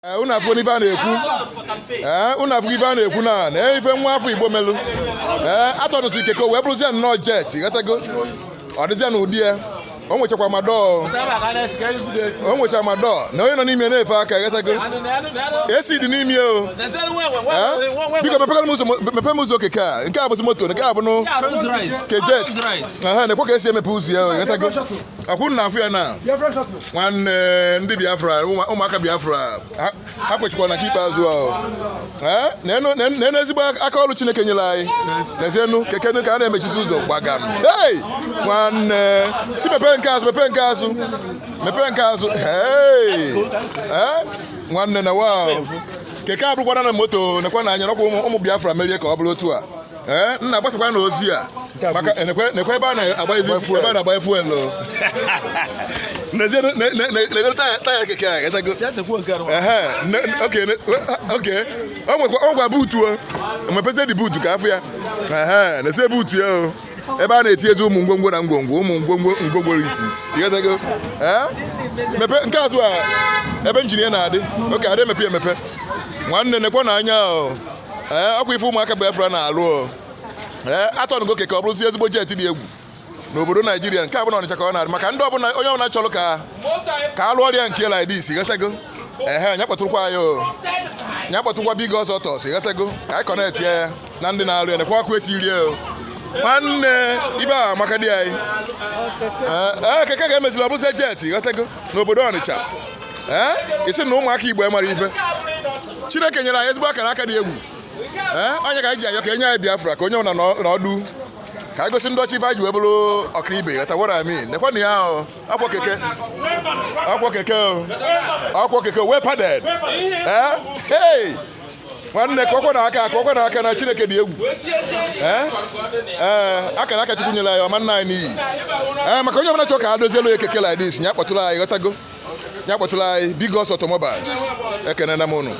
Unu afọ n'ife a na-ekwu unu afọ ife a na-ekwu na ife nwa afọ Igbo melu atọnụsụ Ikeke wee bụrụzie nnọọ jet ghọtago ọ dịzịa n'ụdị ya o nwechakwa madọ na onye nọ n'ime na-efe aka ghọtago esi dị n'ime o biko mepe m ụzọ Okike a nke a bụzi moto nke a bụ ke jet na-ekwe ka esi emepe ụzọ ya ghọtago akwụrụ na afọ ya na nwanne ndị Biafra ụmụaka Biafra ha kwechikwa na nke ikpeazụ ahụ na ezigbo aka ọrụ Chineke nyere anyị n'ezienu keke ka a na-emechizi ụzọ gbagam hei nwanne si mepee nke azụ hei nwanne na wow keke abụrụkwana na moto nekwa na anya nakwa ụmụ Biafra merie ka ọ bụrụ otu a nna agbasakwa na ozi a maka nekwa ebe a na-agba fuelu negoro taya keke a oke ọ gwa buutu mepezi dị buutu ka afọ ya na-ese buutu ya ebe a na-etinyezi ụmụ ngwongwo na ngwongwo ngwongwo ritis mepe nke azụ a ebe injinia na-adị oke adị emepe nwanne nekwa na anya ọkwa ife ụmụaka Biafra na-alụ atọnụgo Okike ọ bụrụzi ezigbo jet dị egwu n'obodo Naijiria nke abụọ Ọnịcha ka ọ na-adị maka onye ọbụla chọrọ ka a lụọ ọrịa nke laidis ghọtago nya kpọtụrụkwa anyị nya kpọtụrụkwa big ọzọ tọs ghọtago ka anyị kọnetị ya na ndị na-alụ ya nekwa ọkụ etirie nwanne ibe a maka dị anyị Keke ga-emeziri ọ bụzie jet ghọtago n'obodo Ọnịcha isi na ụmụaka Igbo mara ife Chineke nyere anyị ezigbo akara aka dị egwu onye ka anyị ji ayọ ka enye anyị Biafra ka onye ọbụla n'ọdụ ka anyị gosi ndị ọchị ife anyị ji wee bụrụ ọkaibe ghọtawara ami nekwa na ya akwọ keke wee paded nwanne ka ọkwa na aka na Chineke dị egwu akara aka Chukwu nyere anyị ọma nna anyị n'iyi maka onye ọbụla chọọ ka a dozielu ya Keke like this nya kpọtụrụ anyị ghọtago nya kpọtụrụ anyị Big Us Automobiles ekene na m unu